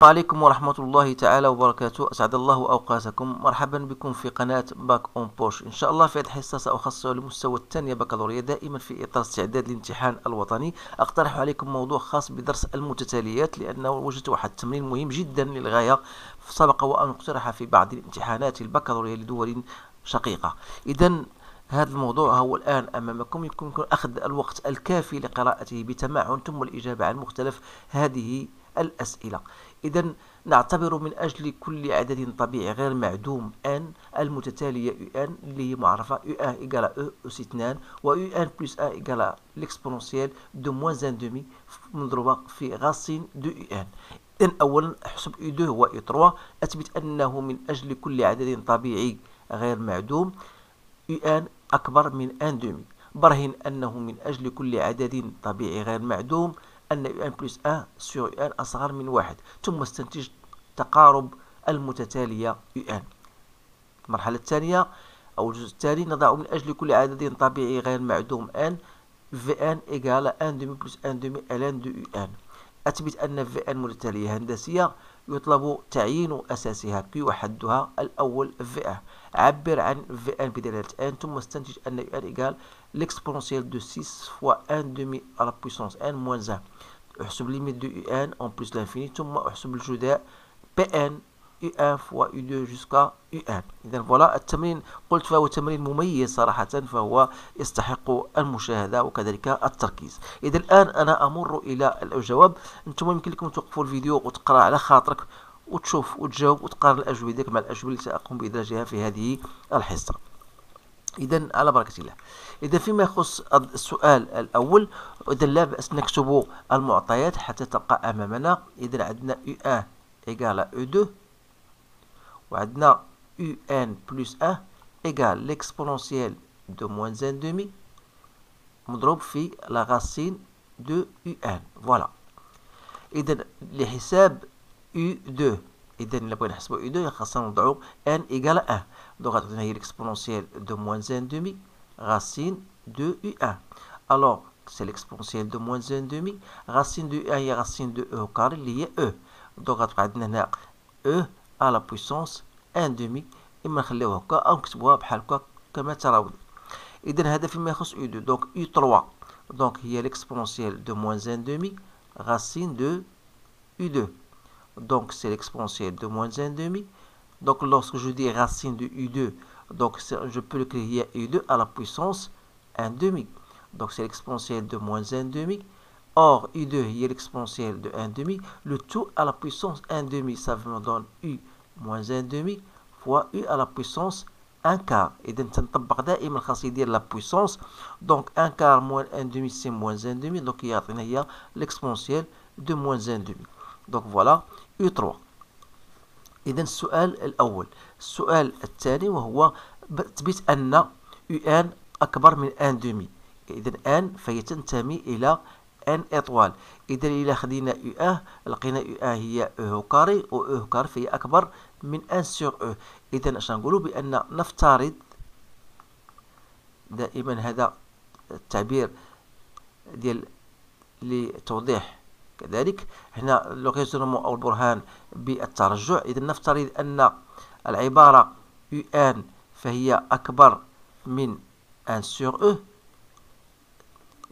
عليكم ورحمة الله تعالى وبركاته. أسعد الله أوقاتكم. مرحبا بكم في قناة باك أون بوش. إن شاء الله في هذه الحصة سأخصصها لمستوى الثانية بكالوريا، دائما في إطار استعداد الامتحان الوطني. أقترح عليكم موضوع خاص بدرس المتتاليات، لأنه وجدت واحد التمرين مهم جدا للغاية، سبق وأن اقترح في بعض الامتحانات البكالوريا لدول شقيقة. إذا هذا الموضوع هو الآن أمامكم، يمكنكم أخذ الوقت الكافي لقراءته بتمعن ثم الإجابة عن مختلف هذه الأسئلة. إذا نعتبر من أجل كل عدد طبيعي غير معدوم ان المتتالية ان اللي هي معرفة ان إيكال او أس 2 و ان بلس ان إيكال l'exponentielle de moins 1 demi مضروبة في غاسين دو ان. إذا أولا احسب اي 2 و اي 3، أثبت أنه من أجل كل عدد طبيعي غير معدوم ان أكبر من 1 demi. برهن أنه من أجل كل عدد طبيعي غير معدوم أن ان بلس ان سور ان أصغر من 1، ثم استنتج تقارب المتتالية ان. المرحلة الثانية أو الجزء الثاني، نضع من أجل كل عدد طبيعي غير معدوم ان في ان إيكال ان دومي بلس ان دومي الان دو ان. أثبت أن في ان متتالية هندسية يطلب تعيين أساسها كي وحدها الأول في ان. عبر عن في ان بدلالة ان، ثم استنتج أن ان إيكال l'exponentielle de 6 fois 1 demi à la puissance n moins 1. احسب ليميت دو ان en plus l'infini، ثم احسب الجداء Pn U1 fois U2 jusqu'à UN. إذا فوالا التمرين، قلت فهو تمرين مميز صراحة، فهو يستحق المشاهدة وكذلك التركيز. إذا الآن أنا أمر إلى الجواب. أنتم يمكن لكم توقفوا الفيديو وتقرأ على خاطرك وتشوف وتجاوب وتقارن الأجوبة ديالك مع الأجوبة التي سأقوم بإدراجها في هذه الحصة. إذا على بركة الله. إذا فيما يخص السؤال الأول، إذا لا بأس نكتب المعطيات حتى تبقى أمامنا. إذا عندنا U1 égale U2، وعندنا UN plus 1 égale l'exponentielle de moins 1 demi مضروب في la racine de UN. فوالا. إذا لحساب U2، إذا إلا بغينا نحسبو U2 خاصنا نوضعو N égale 1. Donc غتعطينا هي l'exponentielle de moins 1 demi racine de U1. Alors c'est l'exponentielle de moins 1 demi racine de U1 هي racine de E au carré اللي هي E. Donc غتبقى عندنا هنا E à la puissance 1 demi. إما نخليوها هكا أو نكتبوها بحال هكا كما ترون. إذا هذا فيما يخص U2. Donc U3 donc هي l'exponentielle de moins 1 demi racine de U2. Donc c'est l'exponentielle de moins 1 demi. Donc lorsque je dis racine de U2, donc je peux l'écrire U2 à la puissance 1 demi. Donc c'est l'exponentielle de moins 1 demi. Or, U2 est l'exponentielle de 1 demi. Le tout à la puissance 1 demi, ça me donne U moins 1 demi fois U à la puissance 1 quart. Et donc, تنطبق دائما الخاصية ديال la puissance. Donc 1 quart moins 1 demi, c'est moins 1 demi. Donc يعطينا هي l'exponentielle de moins 1 demi. Donc voilà U3. إذا السؤال الأول. السؤال الثاني وهو تثبت أن UN أكبر من 1 demi. إذا N فهي تنتمي إلى ان اطوال. اذا الى خدينا او اه لقينا او اه هي او كاري، و او كاري فهي اكبر من ان سور او. اذا اش نقولوا؟ بان نفترض دائما هذا التعبير ديال لتوضيح كذلك هنا لو ريزونمون او البرهان بالترجع. اذا نفترض ان العباره او ان فهي اكبر من ان سور او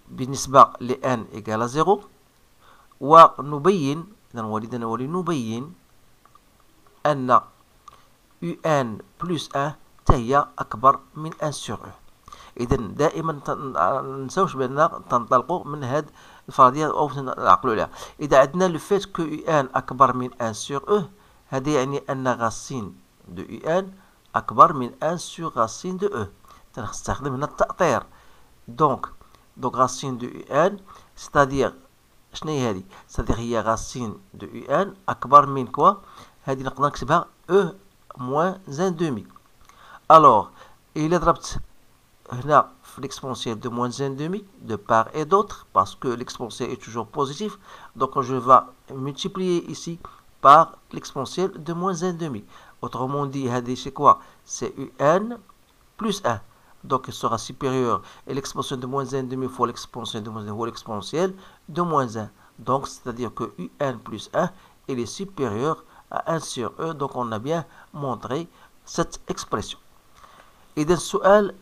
بالنسبة ل n إيكال 0، ونبين نبين أن UN بلس 1 هي أكبر من 1 سور او. إذا دائما ننساوش بأننا تنطلقوا من هذه الفرضية أو نعقلوا عليها. إذا عندنا لو فيت كو UN أكبر من 1 سور او، هذا يعني أن غاسين دو UN أكبر من 1 سور غاسين دو او. تنستخدم هنا التأطير. دونك racine de UN c'est-à-dire شنو هي هذه؟ c'est-à-dire هي racine de UN أكبر من كوا؟ هذه نقدر نكتبها E moins 1 demi. alors إلا ضربت هنا في l'exponentielle de moins 1 demi de part et d'autre parce que l'exponentielle est toujours positif, donc je vais multiplier ici par l'exponentielle de moins 1 demi. autrement dit هذه c'est quoi? c'est UN plus 1. Donc il sera supérieur et l'exponentielle de moins 1 demi fois l'exponentielle de moins 1 fois l'exponentielle de moins 1. Donc c'est-à-dire que UN plus 1 elle est supérieure à 1 sur E. Donc on a bien montré cette expression. إذا السؤال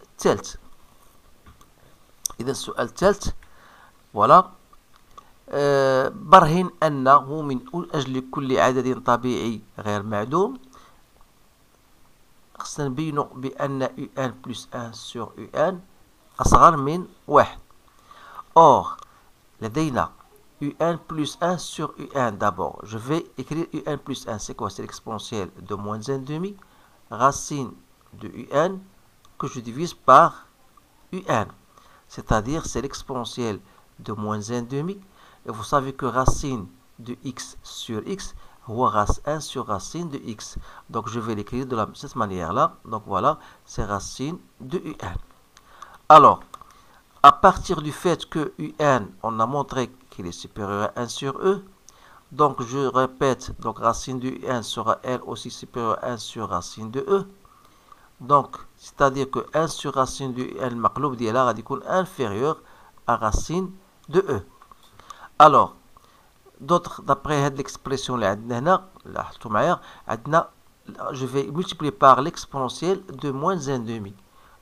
الثالث voilà برهن أنه من أجل كل عدد طبيعي غير معدوم خصنا نبينو بأن UN plus 1 sur UN أصغر من 1. Or لدينا UN plus 1 sur UN d'abord. Je vais écrire UN plus 1. C'est quoi? C'est l'exponentielle de moins 1,5 racine de UN que je divise par UN. C'est-à-dire c'est l'exponentielle de moins 1,5. Et vous savez que racine de x sur x ou 1 sur racine de x. Donc je vais l'écrire de cette manière-là. Donc voilà, c'est racine de UN. Alors, à partir du fait que UN, on a montré qu'il est supérieur à 1 sur E, donc je répète, donc racine de UN sera elle aussi supérieure à 1 sur racine de E. Donc, c'est-à-dire que 1 sur racine de UN مقلوب ديالها غادي يكون inférieur à racine de E. Alors, d'après l'expression اللي عندنا هنا لاحظتوا معايا عندنا je vais multiplier par l'exponentielle de moins 1,5.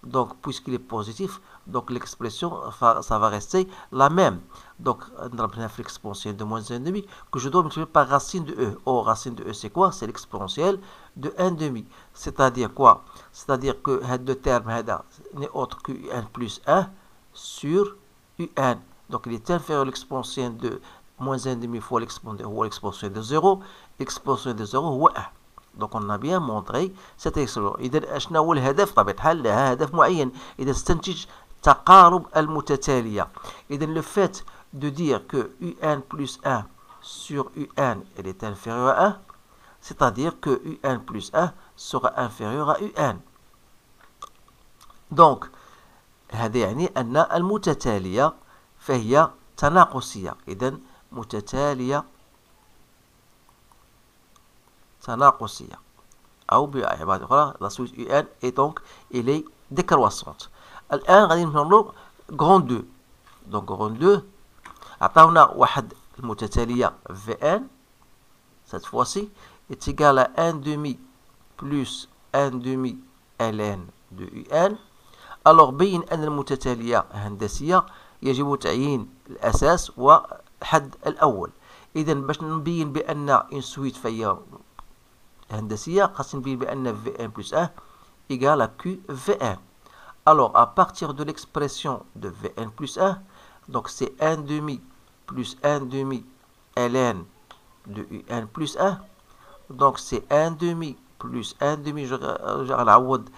Donc, puisqu'il est positif, donc l'expression, ça va rester la même. Donc, on a l'exponentielle de moins 1,5 que je dois multiplier par racine de E. Or, racine de E, c'est quoi? C'est l'exponentielle de 1,5. C'est-à-dire quoi? C'est-à-dire que le terme n'est autre que UN plus 1 sur UN. Donc, il est inférieur à l'exponentielle de moins 1,5 fois l'exponentielle de 0. L'exponentielle de 0 هو 1. Donc on a bien montré cette expression. إذا شنو هو الهدف؟ طبيعة الحال لها هدف معين. إذا استنتج تقارب المتتالية. إذا le fait de dire que UN plus 1 sur UN elle est inférieure à 1, c'est-à-dire que UN plus 1 sera inférieur à UN. Donc هذا يعني أن المتتالية فهي تناقصية. إذا متتالية تناقصية أو بعبارة أخرى la suite UN et donc elle est décroissante. الآن غادي نعملو grand 2. donc grand 2 عطاونا واحد المتتالية VN cette fois-ci est égal à 1,5 plus 1,5 ln de UN. alors بين أن المتتالية هندسية يجب تعيين الأساس والحد الأول. إذا باش نبين بأن une suite فهي هندسية خاصني نبين بأن Vn plus 1 égale à QVn. Alors, à partir de l'expression de Vn plus 1, donc c'est 1,5 plus 1,5 ln de Un plus 1. Donc c'est 1,5 plus 1,5, je نعوض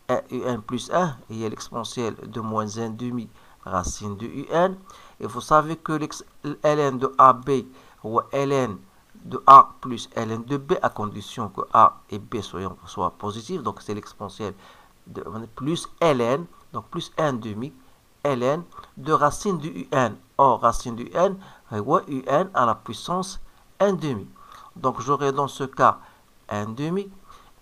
Un plus 1, il y a l'exponentielle de moins 1,5 racine de Un. Et vous savez que ln de AB ou ln de A plus ln de B à condition que A et B soient positifs. Donc c'est l'exponentielle de plus ln, donc plus 1,5 ln de racine du Un. Or, racine du Un, Un à la puissance 1,5. Donc j'aurai dans ce cas 1,5.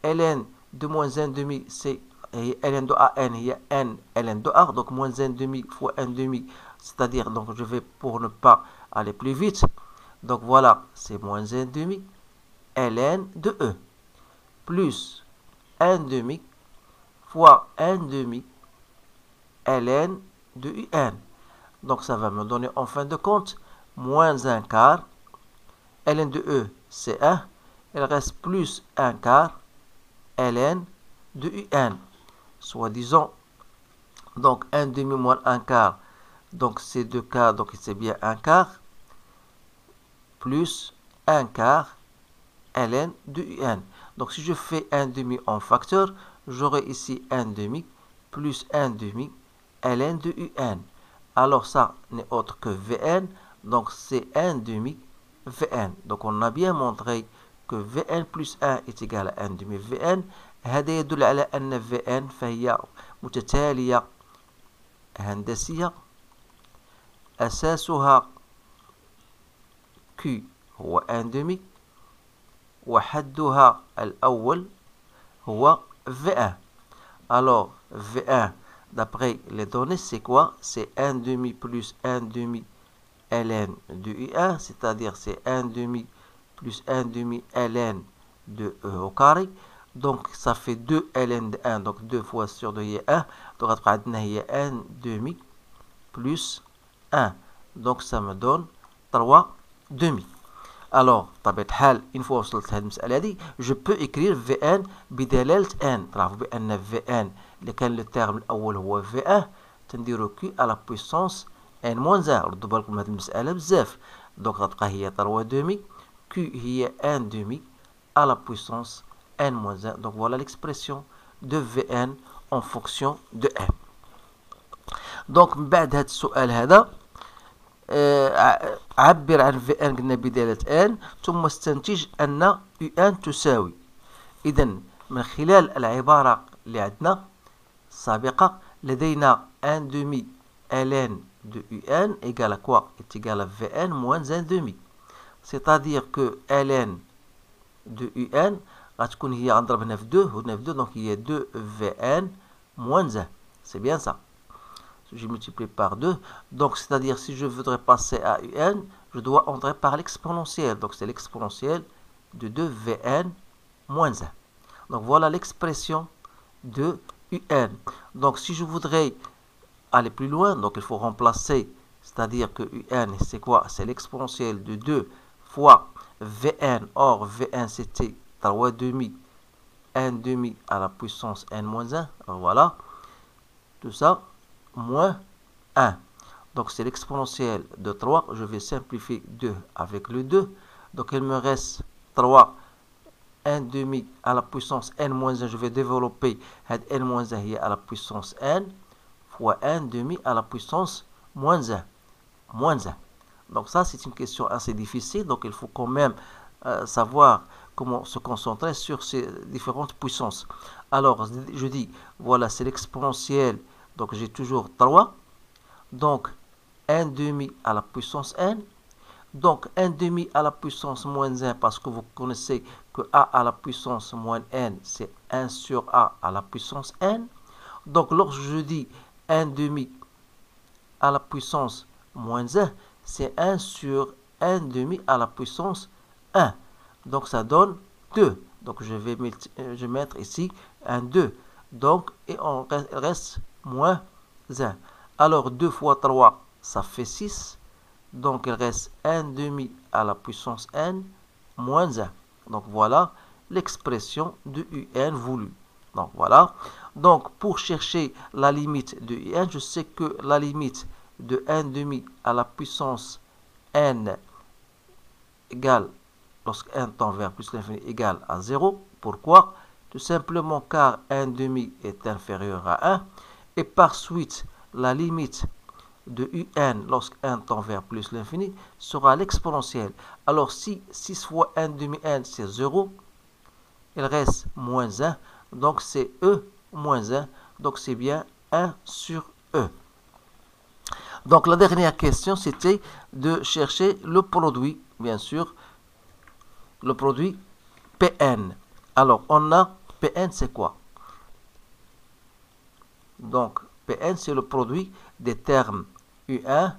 ln de moins 1,5, c'est ln de AN, il y a n ln de A, donc moins 1,5 fois 1,5, c'est-à-dire, donc je vais pour ne pas aller plus vite. Donc voilà, c'est moins 1,5 ln de E plus 1,5 fois 1,5 ln de Un. Donc ça va me donner en fin de compte moins 1 quart. ln de E, c'est 1. Il reste plus 1 quart ln de Un. Soit disant, donc 1,5 moins 1 quart. Donc c'est 2 quarts, donc c'est bien 1 quart. Plus 1 quart ln de Un. Donc si je fais 1,5 en facteur, j'aurai ici 1,5 plus 1,5 ln de Un. Alors ça n'est autre que Vn, donc c'est 1,5 Vn. Donc on a bien montré que Vn plus 1 est égal à 1,5 Vn. هذا يدل على أن Vn فهي متتالية هندسية أساسها Q هو 1,5 وحدها الأول هو V1. Alors V1 d'après les données c'est quoi? C'est 1,5 plus 1,5 ln de U1, c'est-à-dire c'est 1,5 plus 1 demi ln de E au carré. Donc ça fait 2 ln de 1, donc 2 fois sur 2 هي 1. Donc غتبقى عندنا هي 1 demi plus 1. Donc ça me donne 3 demi. Alors طبيعة الحال une fois وصلت لهذه المسألة هذه je peux écrire Vn بدلالة n. تعرفوا بأن Vn اللي كان لو تيرم الأول هو V1 تنديرو Q à la puissance n-1. ردوا بالكم من هذه المسألة بزاف. donc غتبقى هي 3 demi Q هي 1 demi à la puissance n-1. donc voilà l'expression de Vn en fonction de n. donc من بعد هذا السؤال هذا عبر عن Vn قلنا بدالة n ثم استنتج أن Un تساوي. إذا من خلال العبارة اللي عندنا السابقة لدينا 1 demi ln de Un égale à quoi? est égal à Vn moins 1 demi. c'est-à-dire que ln de Un غتكون هي غنضرب هنا في 2 وهنا في 2 donc هي 2 Vn moins 1. c'est bien ça. je multiplie par 2. Donc, c'est-à-dire, si je voudrais passer à Un, je dois entrer par l'exponentielle. Donc, c'est l'exponentielle de 2 Vn moins 1. Donc, voilà l'expression de Un. Donc, si je voudrais aller plus loin, donc il faut remplacer, c'est-à-dire que Un, c'est quoi? C'est l'exponentielle de 2 fois Vn. Or, Vn, c'était 3 demi, 1 demi à la puissance n moins 1. Alors, voilà. Tout ça. Moins 1. Donc c'est l'exponentielle de 3. Je vais simplifier 2 avec le 2. Donc il me reste 3 1 demi à la puissance n-1. Je vais développer n-1 à la puissance n fois 1 demi à la puissance moins 1. Moins 1. Donc ça c'est une question assez difficile. Donc il faut quand même savoir comment se concentrer sur ces différentes puissances. Alors je dis, voilà c'est l'exponentielle. Donc j'ai toujours 3. Donc 1 demi à la puissance n. Donc 1 demi à la puissance moins 1 parce que vous connaissez que a à la puissance moins n c'est 1 sur a à la puissance n. Donc lorsque je dis 1 demi à la puissance moins 1 c'est 1 sur 1 demi à la puissance 1. Donc ça donne 2. Donc je vais mettre ici un 2. Donc et on reste moins 1. Alors 2 fois 3, ça fait 6. Donc il reste 1 demi à la puissance n moins 1. Donc voilà l'expression de Un voulu. Donc voilà. Donc pour chercher la limite de Un, je sais que la limite de 1 demi à la puissance n égale, lorsque n tend vers plus l'infini, égale à 0. Pourquoi? Tout simplement car 1 demi est inférieur à 1. Et par suite, la limite de Un lorsque n tend vers plus l'infini sera l'exponentielle. Alors si 6 fois 1 demi n c'est 0, il reste moins 1. Donc c'est E moins 1. Donc c'est bien 1 sur E. Donc la dernière question c'était de chercher le produit, bien sûr, le produit Pn. Alors on a Pn c'est quoi? Donc, Pn, c'est le produit des termes U1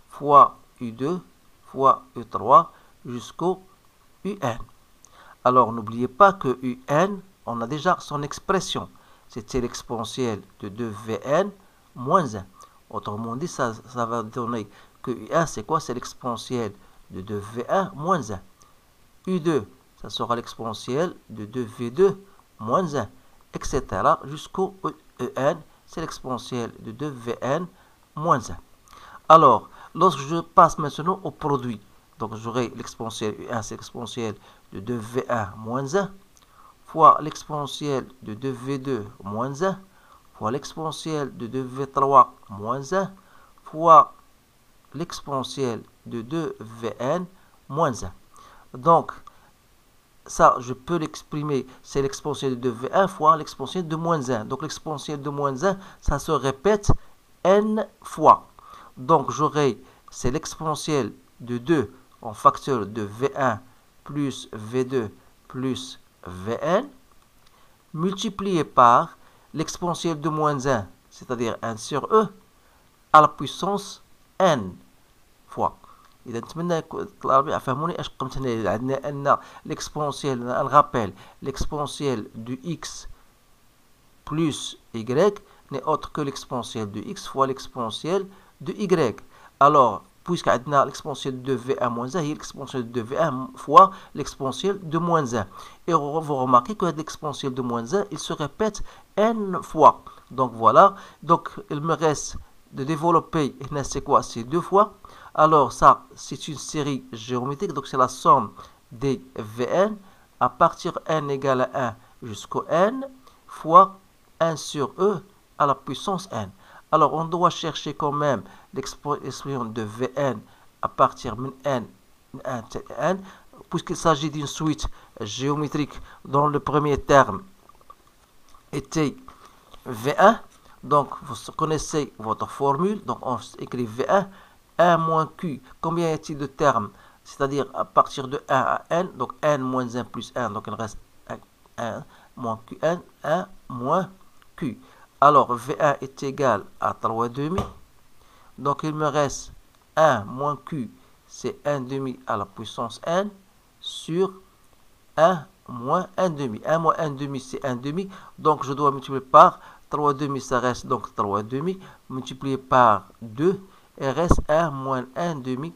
fois U2 fois U3 jusqu'au Un. Alors, n'oubliez pas que Un, on a déjà son expression. C'était l'exponentielle de 2Vn moins 1. Autrement dit, ça va donner que U1, c'est quoi? C'est l'exponentielle de 2V1 moins 1. U2, ça sera l'exponentielle de 2V2 moins 1, etc. jusqu'au En. C'est l'exponentielle de 2Vn moins 1. Alors, lorsque je passe maintenant au produit, donc j'aurai l'exponentielle U1, c'est l'exponentielle de 2V1 moins 1, fois l'exponentielle de 2V2 moins 1, fois l'exponentielle de 2V3 moins 1, fois l'exponentielle de 2Vn moins 1. Donc, ça, je peux l'exprimer, c'est l'exponentielle de V1 fois l'exponentielle de moins 1. Donc, l'exponentielle de moins 1, ça se répète n fois. Donc, j'aurai, c'est l'exponentielle de 2 en facteur de V1 plus V2 plus Vn, multiplié par l'exponentielle de moins 1, c'est-à-dire 1 sur E, à la puissance n fois. اذا نتمنى الطلاب فهموني اش قمت هنا. عندنا ان l'exponentiel, un rappel, l'exponentiel de x plus y n'est autre que l'exponentiel de x fois l'exponentiel de y. Alors, puisque l'exponentiel de v1 moins 1, il y a l'exponentiel de v1 fois l'exponentiel de moins 1. Et vous remarquez que l'exponentiel de moins 1, il se répète n fois. Donc voilà, donc il me reste de développer, c'est quoi? C'est 2 fois. Alors ça, c'est une série géométrique, donc c'est la somme des Vn à partir n égale à 1 jusqu'au n fois 1 sur e à la puissance n. Alors on doit chercher quand même l'expression de Vn à partir de n, n, puisqu'il s'agit d'une suite géométrique dont le premier terme était V1. Donc vous connaissez votre formule, donc on écrit V1, 1 moins Q. Combien y a-t-il de termes? C'est-à-dire à partir de 1 à n, donc n moins 1 plus 1, donc il reste 1 moins Qn, 1 moins Q. Alors V1 est égal à 3,5. Donc il me reste 1 moins Q, c'est 1,5 à la puissance n sur 1 moins 1,5. 1 moins 1,5 c'est 1,5. Donc je dois multiplier par 3,5, ça reste donc 3,5 multiplié par 2 et reste 1 moins 1,5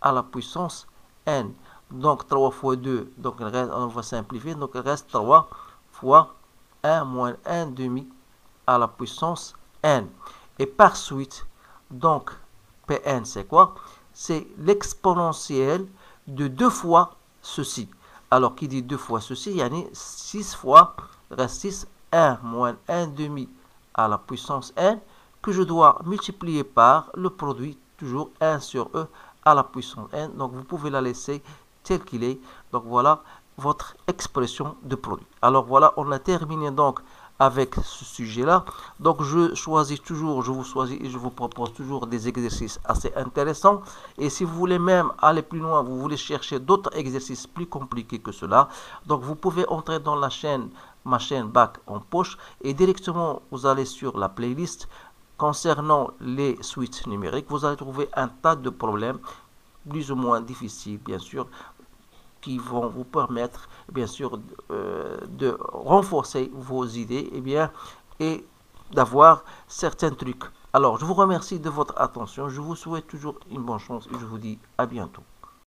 à la puissance n. Donc 3 fois 2, donc il reste, on va simplifier, donc il reste 3 fois 1 moins 1,5 à la puissance n. Et par suite, donc Pn c'est quoi? C'est l'exponentielle de 2 fois ceci. Alors qui dit 2 fois ceci, il y a 6 fois, reste 6, 1 moins 1,5 à la puissance n, que je dois multiplier par le produit, toujours 1 sur e à la puissance n. Donc vous pouvez la laisser tel qu'il est. Donc voilà votre expression de produit. Alors voilà, on a terminé donc avec ce sujet-là. Donc je choisis toujours, je vous propose toujours des exercices assez intéressants. Et si vous voulez même aller plus loin, vous voulez chercher d'autres exercices plus compliqués que cela, donc vous pouvez entrer dans la chaîne, ma chaîne Bac en Poche, et directement vous allez sur la playlist concernant les suites numériques. Vous allez trouver un tas de problèmes plus ou moins difficiles, bien sûr, qui vont vous permettre, bien sûr, de renforcer vos idées et d'avoir certains trucs. Alors, je vous remercie de votre attention. Je vous souhaite toujours une bonne chance et je vous dis à bientôt.